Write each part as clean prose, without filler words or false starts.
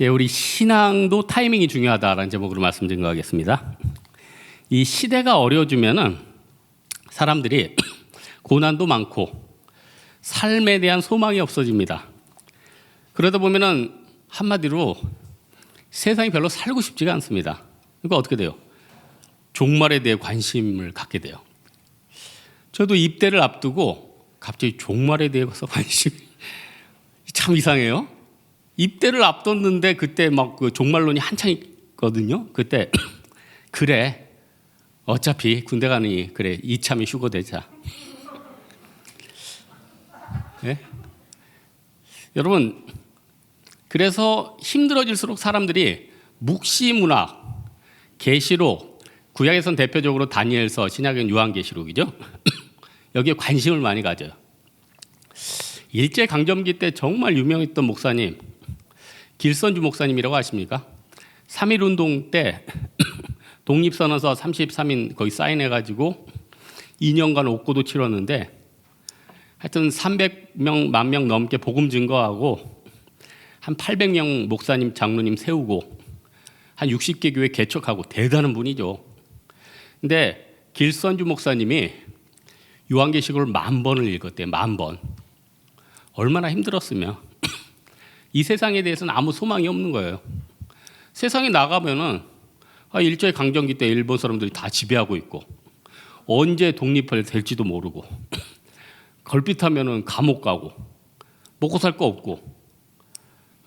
예, 우리 신앙도 타이밍이 중요하다라는 제목으로 말씀 증거하겠습니다. 이 시대가 어려워지면은 사람들이 고난도 많고 삶에 대한 소망이 없어집니다. 그러다 보면은 한마디로 세상이 별로 살고 싶지가 않습니다. 그러니까 어떻게 돼요? 종말에 대해 관심을 갖게 돼요. 저도 입대를 앞두고 갑자기 종말에 대해서 관심이 참 이상해요. 입대를 앞뒀는데 그때 막 그 종말론이 한창 있거든요. 그때 그래 어차피 군대 가니 그래 이참에 휴거되자. 네? 여러분 그래서 힘들어질수록 사람들이 묵시문학, 계시록, 구약에선 대표적으로 다니엘서, 신약은 요한계시록이죠. 여기에 관심을 많이 가져요. 일제강점기 때 정말 유명했던 목사님 길선주 목사님이라고 아십니까? 3.1운동 때 독립선언서 33인 거기 사인해가지고 2년간 옥고도 치렀는데 하여튼 300명, 10,000명 넘게 복음 증거하고 한 800명 목사님, 장로님 세우고 한 60개 교회 개척하고 대단한 분이죠. 근데 길선주 목사님이 요한계시록을 10,000번을 읽었대요. 10,000번. 얼마나 힘들었으면. 이 세상에 대해서는 아무 소망이 없는 거예요. 세상에 나가면은 일제강점기 때 일본 사람들이 다 지배하고 있고 언제 독립을 될지도 모르고 걸핏하면은 감옥 가고 먹고 살 거 없고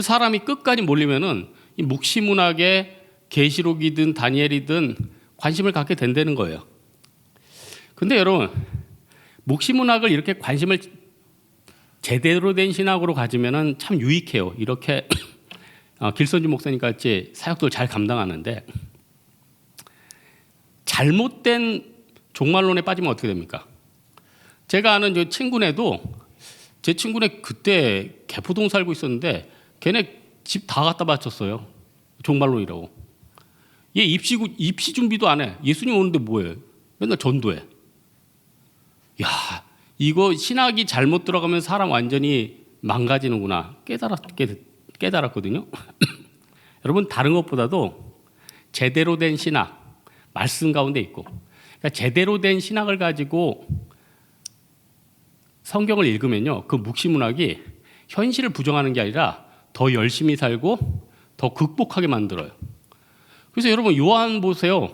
사람이 끝까지 몰리면은 이 묵시문학에 계시록이든 다니엘이든 관심을 갖게 된다는 거예요. 근데 여러분 묵시문학을 이렇게 관심을 제대로 된 신학으로 가지면은 참 유익해요. 이렇게 길선주 목사님 같이 사역도 잘 감당하는데 잘못된 종말론에 빠지면 어떻게 됩니까? 제가 아는 저 친구네도 제 친구네 그때 개포동 살고 있었는데 걔네 집 다 갖다 바쳤어요. 종말론이라고. 얘 입시 준비도 안 해. 예수님 오는데 뭐해? 맨날 전도해. 야, 이거 신학이 잘못 들어가면 사람 완전히 망가지는구나 깨달았거든요. 여러분 다른 것보다도 제대로 된 신학, 말씀 가운데 있고 그러니까 제대로 된 신학을 가지고 성경을 읽으면요. 그 묵시문학이 현실을 부정하는 게 아니라 더 열심히 살고 더 극복하게 만들어요. 그래서 여러분 요한 보세요.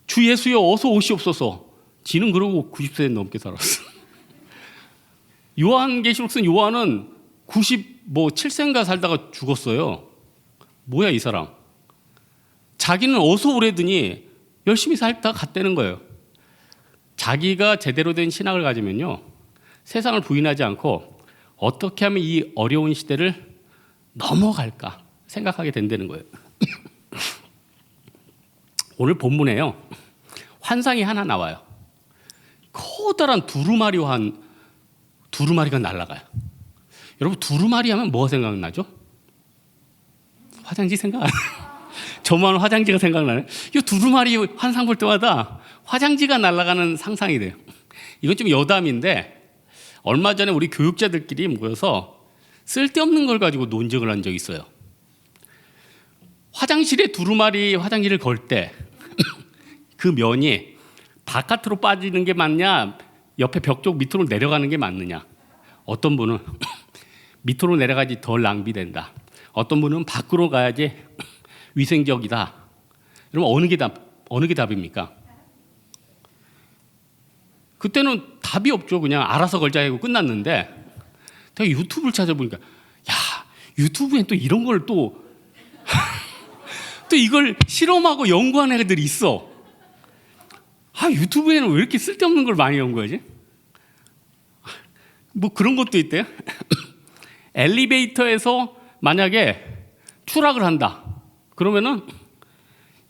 주 예수여 어서 오시옵소서. 지는 그러고 90세 넘게 살았어. 요한계시록 쓴 요한은 97세인가 살다가 죽었어요. 뭐야 이 사람. 자기는 어서 오래더니 열심히 살다 갔다는 거예요. 자기가 제대로 된 신학을 가지면요. 세상을 부인하지 않고 어떻게 하면 이 어려운 시대를 넘어갈까 생각하게 된다는 거예요. 오늘 본문에요. 환상이 하나 나와요. 커다란 두루마리가 날아가요. 여러분 두루마리 하면 뭐가 생각나죠? 화장지 생각 안 나요? 저만 화장지가 생각나네. 이 두루마리 환상 볼 때마다 화장지가 날아가는 상상이 돼요. 이건 좀 여담인데 얼마 전에 우리 교육자들끼리 모여서 쓸데없는 걸 가지고 논쟁을 한 적이 있어요. 화장실에 두루마리 화장지를 걸 때 그 면이 바깥으로 빠지는 게 맞냐 옆에 벽 쪽 밑으로 내려가는 게 맞느냐. 어떤 분은 밑으로 내려가지 덜 낭비된다. 어떤 분은 밖으로 가야지 위생적이다. 여러분 어느 게 답입니까? 그때는 답이 없죠. 그냥 알아서 걸자 하고 끝났는데 제가 유튜브를 찾아보니까 야 유튜브엔 또 이런 걸 또 이걸 실험하고 연구하는 애들이 있어. 유튜브에는 왜 이렇게 쓸데없는 걸 많이 연구하지? 뭐 그런 것도 있대요. 엘리베이터에서 만약에 추락을 한다. 그러면은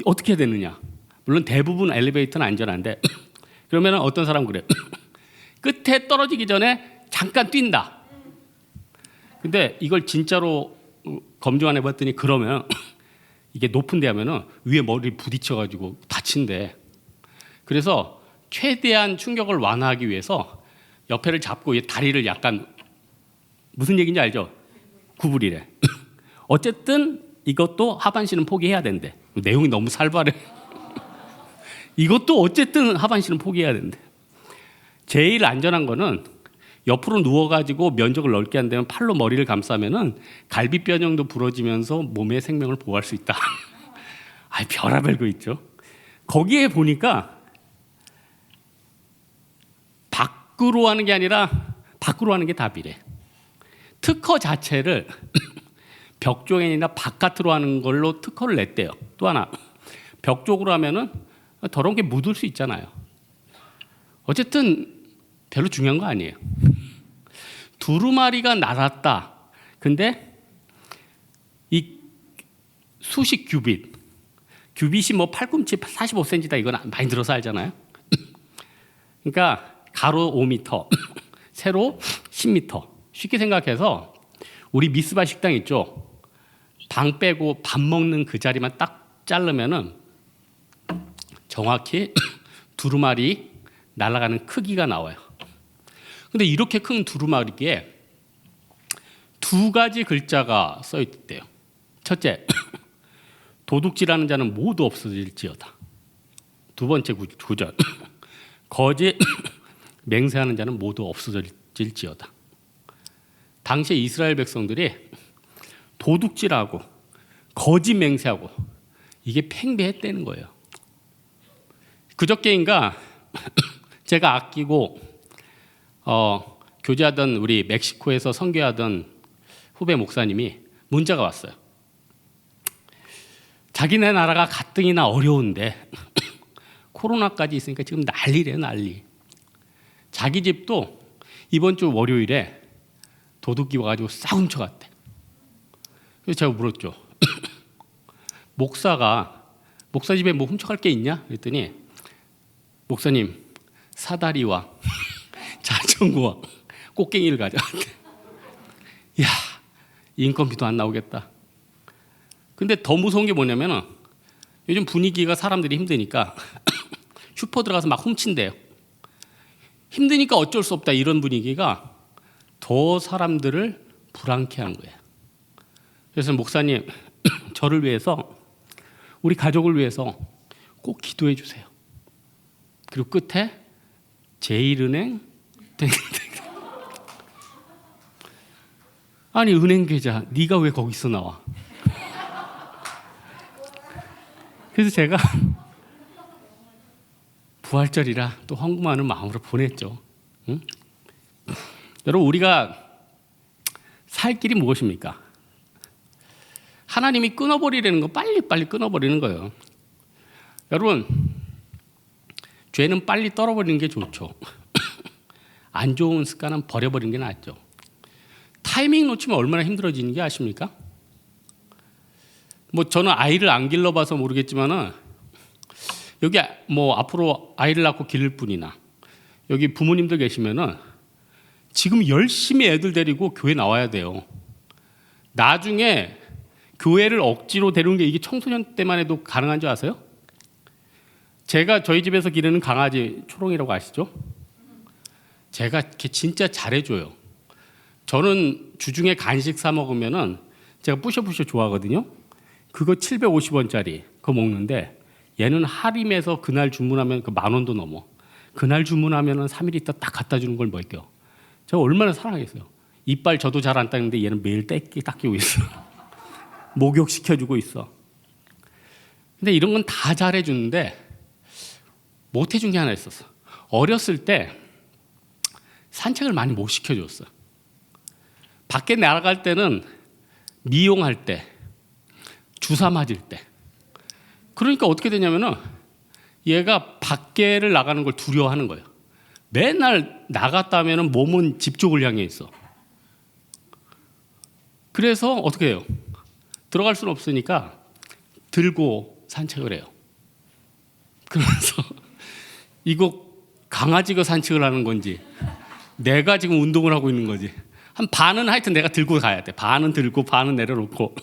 어떻게 해야 되느냐? 물론 대부분 엘리베이터는 안전한데 그러면은 어떤 사람은 그래요. 끝에 떨어지기 전에 잠깐 뛴다. 근데 이걸 진짜로 검증 안 해봤더니 그러면 이게 높은 데 하면은 위에 머리 부딪혀가지고 다친대. 그래서 최대한 충격을 완화하기 위해서 옆에를 잡고 다리를 약간 무슨 얘기인지 알죠? 구부리래. 어쨌든 이것도 하반신은 포기해야 된대. 내용이 너무 살벌해. 이것도 어쨌든 하반신은 포기해야 된대. 제일 안전한 거는 옆으로 누워가지고 면적을 넓게 한다면 팔로 머리를 감싸면은 갈비뼈 정도 부러지면서 몸의 생명을 보호할 수 있다. 아, 별의별 거 있죠. 거기에 보니까 밖으로 하는 게 아니라 밖으로 하는 게 답이래. 특허 자체를 벽 쪽이 아니라 바깥으로 하는 걸로 특허를 냈대요. 또 하나, 벽 쪽으로 하면은 더러운 게 묻을 수 있잖아요. 어쨌든 별로 중요한 거 아니에요. 두루마리가 날았다. 근데 이 수십 규빗이 뭐 팔꿈치 45cm다 이건 많이 들어서 알잖아요. 그러니까 가로 5m, 세로 10m. 쉽게 생각해서 우리 미스바 식당 있죠. 방 빼고 밥 먹는 그 자리만 딱 자르면은 정확히 두루마리 날아가는 크기가 나와요. 근데 이렇게 큰 두루마리에 두 가지 글자가 써 있대요. 첫째, 도둑질하는 자는 모두 없어질지어다. 두 번째 구절, 거짓 맹세하는 자는 모두 없어질지어다. 당시에 이스라엘 백성들이 도둑질하고 거짓 맹세하고 이게 팽배했다는 거예요. 그저께인가 제가 아끼고 교제하던 우리 멕시코에서 선교하던 후배 목사님이 문자가 왔어요. 자기네 나라가 가뜩이나 어려운데 코로나까지 있으니까 지금 난리래요, 난리. 자기 집도 이번 주 월요일에 도둑이 와가지고 싹 훔쳐갔대. 그래서 제가 물었죠. 목사 집에 뭐 훔쳐갈 게 있냐? 그랬더니 목사님, 사다리와 자전거와 꽃갱이를 가져왔대. 이야, 인건비도 안 나오겠다. 근데 더 무서운 게 뭐냐면은 요즘 분위기가 사람들이 힘드니까 슈퍼 들어가서 막 훔친대요. 힘드니까 어쩔 수 없다 이런 분위기가 더 사람들을 불안케 한 거예요. 그래서 목사님, 저를 위해서 우리 가족을 위해서 꼭 기도해 주세요. 그리고 끝에 제일은행 아니 은행 계좌 네가 왜 거기서 나와? 그래서 제가 부활절이라 또 헌금하는 마음으로 보냈죠. 응? 여러분, 우리가 살 길이 무엇입니까? 하나님이 끊어버리려는 거 빨리빨리 끊어버리는 거예요. 여러분, 죄는 빨리 떨어버리는 게 좋죠. 안 좋은 습관은 버려버리는 게 낫죠. 타이밍 놓치면 얼마나 힘들어지는 게 아십니까? 뭐 저는 아이를 안 길러봐서 모르겠지만은 여기 뭐 앞으로 아이를 낳고 기를 분이나 여기 부모님들 계시면은 지금 열심히 애들 데리고 교회 나와야 돼요. 나중에 교회를 억지로 데리는 게 이게 청소년 때만 해도 가능한 줄 아세요? 제가 저희 집에서 기르는 강아지 초롱이라고 아시죠? 제가 걔 진짜 잘해줘요. 저는 주중에 간식 사 먹으면은 제가 뿌셔뿌셔 좋아하거든요. 그거 750원짜리 그거 먹는데 얘는 할인해서 그날 주문하면 그 10,000원도 넘어. 그날 주문하면은 3일 있다 딱 갖다 주는 걸 먹여. 제가 얼마나 사랑했어요. 이빨 저도 잘 안 닦는데 얘는 매일 닦이고 있어. 목욕 시켜주고 있어. 근데 이런 건 다 잘해주는데 못 해준 게 하나 있었어. 어렸을 때 산책을 많이 못 시켜줬어. 밖에 나갈 때는 미용할 때, 주사 맞을 때. 그러니까 어떻게 되냐면은 얘가 밖에를 나가는 걸 두려워하는 거예요. 맨날 나갔다 하면은 몸은 집 쪽을 향해 있어. 그래서 어떻게 해요? 들어갈 수는 없으니까 들고 산책을 해요. 그러면서 이거 강아지가 산책을 하는 건지 내가 지금 운동을 하고 있는 거지. 한 반은 하여튼 내가 들고 가야 돼. 반은 들고 반은 내려놓고.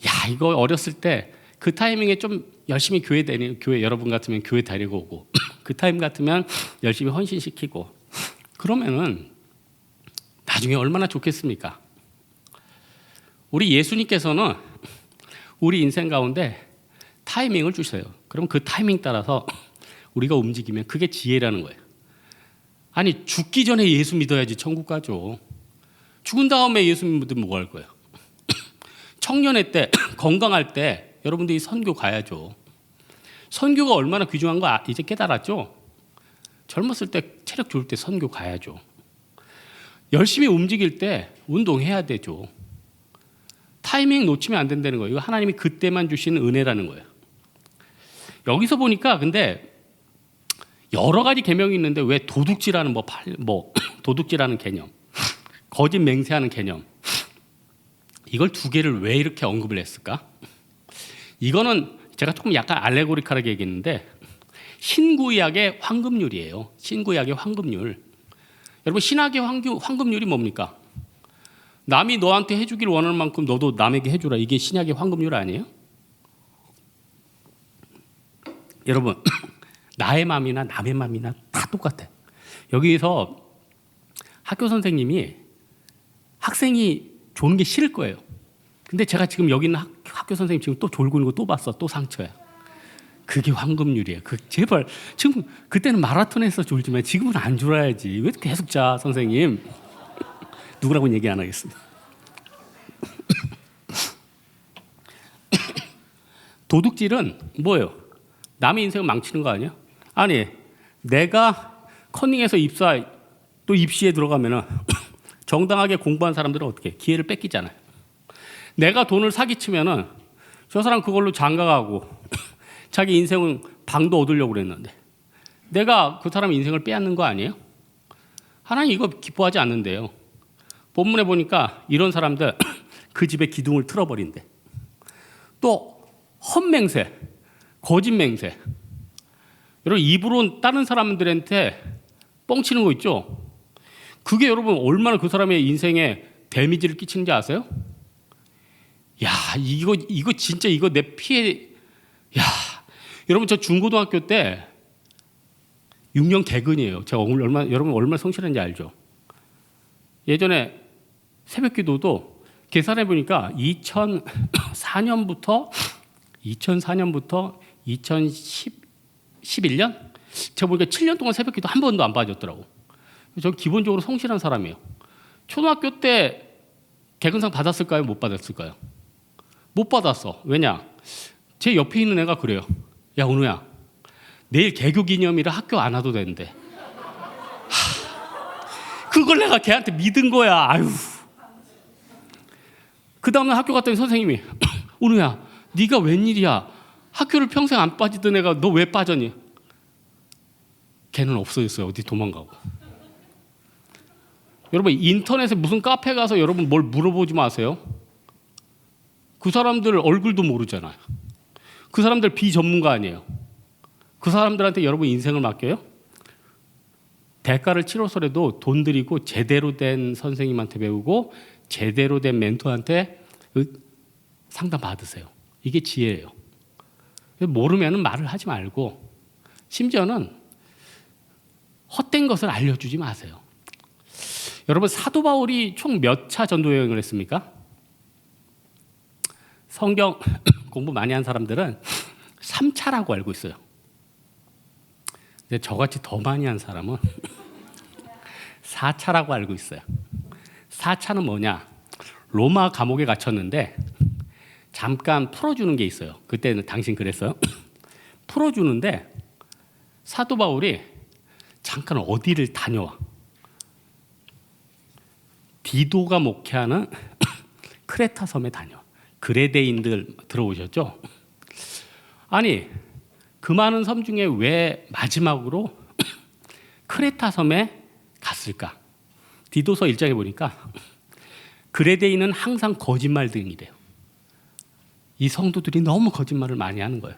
야, 이거 어렸을 때 그 타이밍에 좀 열심히 교회 여러분 같으면 교회 데리고 오고 그 타임 같으면 열심히 헌신시키고 그러면은 나중에 얼마나 좋겠습니까? 우리 예수님께서는 우리 인생 가운데 타이밍을 주세요. 그럼 그 타이밍 따라서 우리가 움직이면 그게 지혜라는 거예요. 아니, 죽기 전에 예수 믿어야지 천국 가죠. 죽은 다음에 예수 믿으면 뭐 할 거예요? 청년의 때, 건강할 때 여러분들이 선교 가야죠. 선교가 얼마나 귀중한 거 이제 깨달았죠? 젊었을 때 체력 좋을 때 선교 가야죠. 열심히 움직일 때 운동해야 되죠. 타이밍 놓치면 안 된다는 거예요. 이거 하나님이 그때만 주시는 은혜라는 거예요. 여기서 보니까 근데 여러 가지 계명이 있는데 왜 도둑질하는 도둑질하는 개념, 거짓 맹세하는 개념, 이걸 두 개를 왜 이렇게 언급을 했을까? 이거는 제가 조금 약간 알레고리컬하게 얘기했는데 신구약의 황금률이에요. 신구약의 황금률. 여러분, 신약의 황금률이 뭡니까? 남이 너한테 해주길 원하는 만큼 너도 남에게 해주라. 이게 신약의 황금률 아니에요? 여러분, 나의 마음이나 남의 마음이나 다 똑같아. 여기서 학교 선생님이 학생이 조는 게 싫을 거예요. 근데 제가 지금 여기 있는 학교 선생님 지금 또 졸고 있는 거 또 봤어. 또 상처야. 그게 황금률이에요. 제발 지금 그때는 마라톤에서 졸지만 지금은 안 졸아야지. 왜 계속 자, 선생님? 누구라고는 얘기 안 하겠습니다. 도둑질은 뭐예요? 남의 인생을 망치는 거 아니야? 아니, 내가 커닝해서 또 입시에 들어가면은 정당하게 공부한 사람들은 어떻게 기회를 뺏기잖아요. 내가 돈을 사기치면은 저 사람 그걸로 장가가고 자기 인생은 방도 얻으려고 그랬는데 내가 그 사람 인생을 빼앗는 거 아니에요? 하나님 이거 기뻐하지 않는데요. 본문에 보니까 이런 사람들 그 집에 기둥을 틀어버린대. 또 헛맹세, 거짓맹세. 여러분, 입으로 다른 사람들한테 뻥치는 거 있죠? 그게 여러분 얼마나 그 사람의 인생에 데미지를 끼치는지 아세요? 야, 이거 진짜 이거 내 피해. 야, 여러분, 저 중고등학교 때 6년 개근이에요. 제가 여러분 얼마나 성실한지 알죠? 예전에 새벽 기도도 계산해 보니까 2004년부터 2011년? 제가 보니까 7년 동안 새벽 기도 한 번도 안 빠졌더라고. 저 기본적으로 성실한 사람이에요. 초등학교 때 개근상 받았을까요? 못 받았을까요? 못 받았어. 왜냐? 제 옆에 있는 애가 그래요. 야, 은우야, 내일 개교 기념일에 학교 안 와도 되는데. 그걸 내가 걔한테 믿은 거야. 아유. 그 다음날 학교 갔더니 선생님이 은우야, 네가 웬일이야? 학교를 평생 안 빠지던 애가 너 왜 빠졌니? 걔는 없어졌어요. 어디 도망가고. 여러분, 인터넷에 무슨 카페 가서 여러분 뭘 물어보지 마세요. 그 사람들 얼굴도 모르잖아요. 그 사람들 비전문가 아니에요. 그 사람들한테 여러분 인생을 맡겨요? 대가를 치러서라도 돈 들이고 제대로 된 선생님한테 배우고 제대로 된 멘토한테 상담 받으세요. 이게 지혜예요. 모르면 말을 하지 말고 심지어는 헛된 것을 알려주지 마세요. 여러분, 사도 바울이 총 몇 차 전도 여행을 했습니까? 성경 공부 많이 한 사람들은 3차라고 알고 있어요. 근데 저같이 더 많이 한 사람은 4차라고 알고 있어요. 4차는 뭐냐? 로마 감옥에 갇혔는데 잠깐 풀어주는 게 있어요. 그때는 당신 그랬어요? 풀어주는데 사도 바울이 잠깐 어디를 다녀와. 디도가 목회하는 크레타 섬에 다녀. 그레데인들 들어오셨죠? 아니, 그 많은 섬 중에 왜 마지막으로 크레타 섬에 갔을까? 디도서 1장에 보니까 그레데인은 항상 거짓말 등이래요. 이 성도들이 너무 거짓말을 많이 하는 거예요.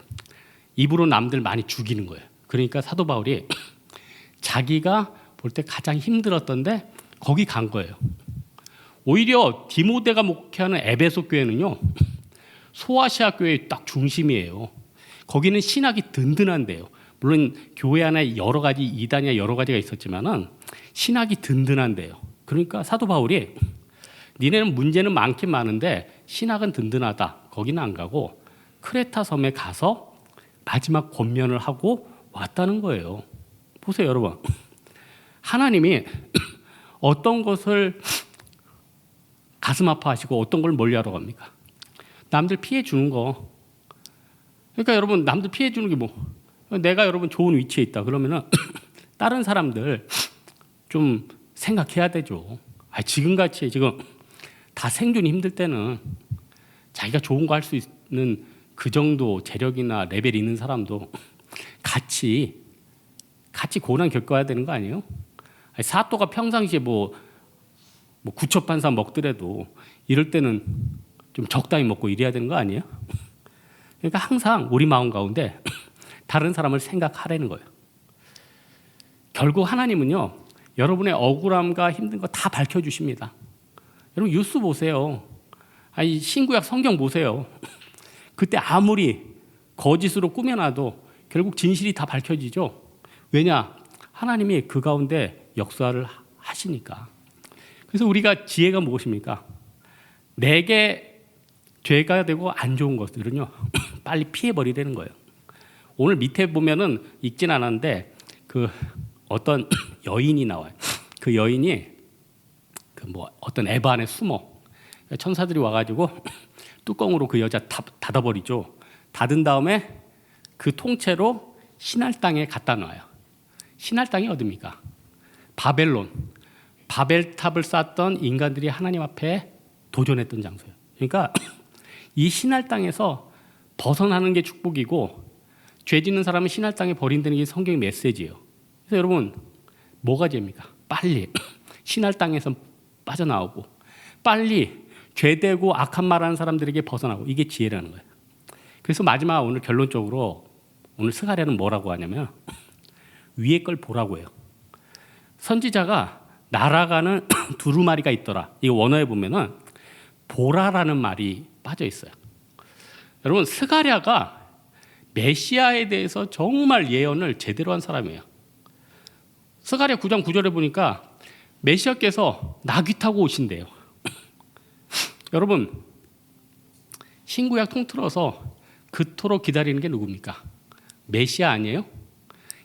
입으로 남들 많이 죽이는 거예요. 그러니까 사도 바울이 자기가 볼 때 가장 힘들었던데 거기 간 거예요. 오히려 디모데가 목회하는 에베소 교회는요, 소아시아 교회의 딱 중심이에요. 거기는 신학이 든든한데요. 물론 교회 안에 여러 가지 이단이나 여러 가지가 있었지만은 신학이 든든한데요. 그러니까 사도 바울이 니네는 문제는 많긴 많은데 신학은 든든하다. 거기는 안 가고 크레타 섬에 가서 마지막 권면을 하고 왔다는 거예요. 보세요, 여러분. 하나님이 어떤 것을 가슴 아파하시고 어떤 걸 멀리하러 갑니까? 남들 피해 주는 거. 그러니까 여러분, 남들 피해 주는 게 뭐? 내가 여러분 좋은 위치에 있다 그러면은 다른 사람들 좀 생각해야 되죠. 지금같이 지금 다 생존이 힘들 때는 자기가 좋은 거 할 수 있는 그 정도 재력이나 레벨이 있는 사람도 같이 고난 겪어야 되는 거 아니에요? 사또가 평상시에 뭐 구첩반사 먹더라도 이럴 때는 좀 적당히 먹고 이래야 되는 거 아니에요? 그러니까 항상 우리 마음 가운데 다른 사람을 생각하라는 거예요. 결국 하나님은요, 여러분의 억울함과 힘든 거 다 밝혀주십니다. 여러분 뉴스 보세요. 신구약 성경 보세요. 그때 아무리 거짓으로 꾸며놔도 결국 진실이 다 밝혀지죠. 왜냐? 하나님이 그 가운데 역사를 하시니까. 그래서 우리가 지혜가 무엇입니까? 내게 죄가 되고 안 좋은 것들은요 빨리 피해버리라는 거예요. 오늘 밑에 보면은 읽진 않았는데 그 어떤 여인이 나와요. 그 여인이 어떤 앱 안에 숨어 천사들이 와가지고 뚜껑으로 그 여자 닫아버리죠. 닫은 다음에 그 통째로 신할 땅에 갖다 놔요. 신할 땅이 어디입니까? 바벨론. 바벨탑을 쌓았던 인간들이 하나님 앞에 도전했던 장소예요. 그러니까 이 신할 땅에서 벗어나는 게 축복이고 죄 짓는 사람은 신할 땅에 버린다는 게 성경의 메시지예요. 그래서 여러분 뭐가 죄입니까? 빨리 신할 땅에서 빠져나오고 빨리 죄되고 악한 말하는 사람들에게 벗어나고 이게 지혜라는 거예요. 그래서 마지막 오늘 결론적으로 오늘 스가랴는 뭐라고 하냐면 위에 걸 보라고 해요. 선지자가 날아가는 두루마리가 있더라. 이거 원어에 보면은 보라라는 말이 빠져 있어요. 여러분 스가랴가 메시아에 대해서 정말 예언을 제대로 한 사람이에요. 스가랴 9장 9절에 보니까 메시아께서 나귀 타고 오신대요. 여러분 신구약 통틀어서 그토록 기다리는 게 누굽니까? 메시아 아니에요?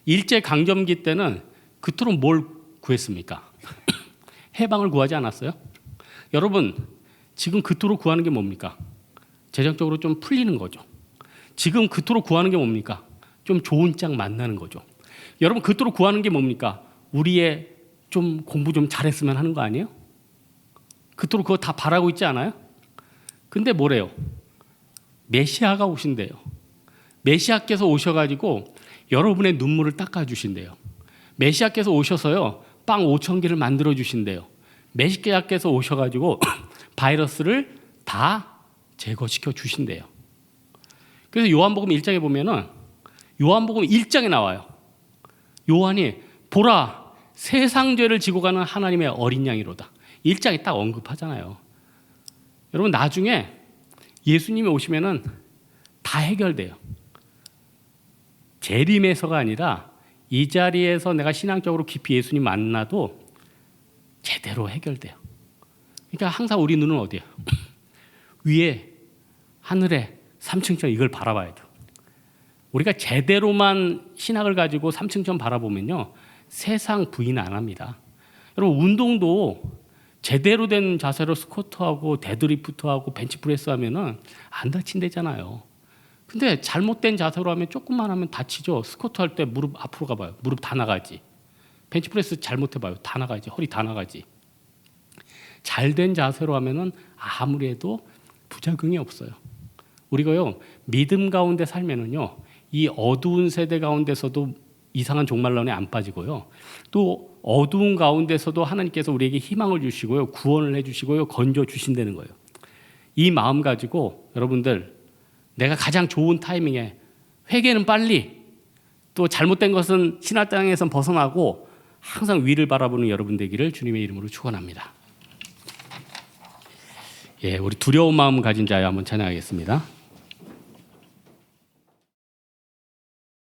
일제강점기 때는 그토록 뭘 구했습니까? 해방을 구하지 않았어요? 여러분 지금 그토록 구하는 게 뭡니까? 재정적으로 좀 풀리는 거죠. 지금 그토록 구하는 게 뭡니까? 좀 좋은 짝 만나는 거죠. 여러분 그토록 구하는 게 뭡니까? 우리의 좀 공부 좀 잘했으면 하는 거 아니에요? 그토록 그거 다 바라고 있지 않아요? 근데 뭐래요? 메시아가 오신대요. 메시아께서 오셔가지고 여러분의 눈물을 닦아주신대요. 메시아께서 오셔서요 빵 5,000개를 만들어 주신대요. 메시아께서 오셔가지고 바이러스를 다 제거시켜 주신대요. 그래서 요한복음 1장에 보면은 요한복음 1장에 나와요. 요한이 보라 세상 죄를 지고 가는 하나님의 어린 양이로다. 1장에 딱 언급하잖아요. 여러분 나중에 예수님이 오시면은 다 해결돼요. 재림에서가 아니라 이 자리에서 내가 신앙적으로 깊이 예수님 만나도 제대로 해결돼요. 그러니까 항상 우리 눈은 어디예요? 위에 하늘에 3층천 이걸 바라봐야 돼요. 우리가 제대로만 신학을 가지고 3층천 바라보면요 세상 부인 안 합니다. 여러분 운동도 제대로 된 자세로 스쿼트하고 데드리프트하고 벤치프레스 하면은 안 다친대잖아요. 근데 잘못된 자세로 하면 조금만 하면 다치죠. 스쿼트 할 때 무릎 앞으로 가봐요. 무릎 다 나가지. 벤치프레스 잘못해봐요. 다 나가지. 허리 다 나가지. 잘된 자세로 하면은 아무리 해도 부작용이 없어요. 우리가요 믿음 가운데 살면은요 이 어두운 세대 가운데서도 이상한 종말론에 안 빠지고요. 또 어두운 가운데서도 하나님께서 우리에게 희망을 주시고요. 구원을 해주시고요. 건져 주신다는 거예요. 이 마음 가지고 여러분들 내가 가장 좋은 타이밍에 회개는 빨리 또 잘못된 것은 신할 땅에서 벗어나고 항상 위를 바라보는 여러분 되기를 주님의 이름으로 축원합니다. 예, 우리 두려운 마음 가진 자여 한번 찬양하겠습니다.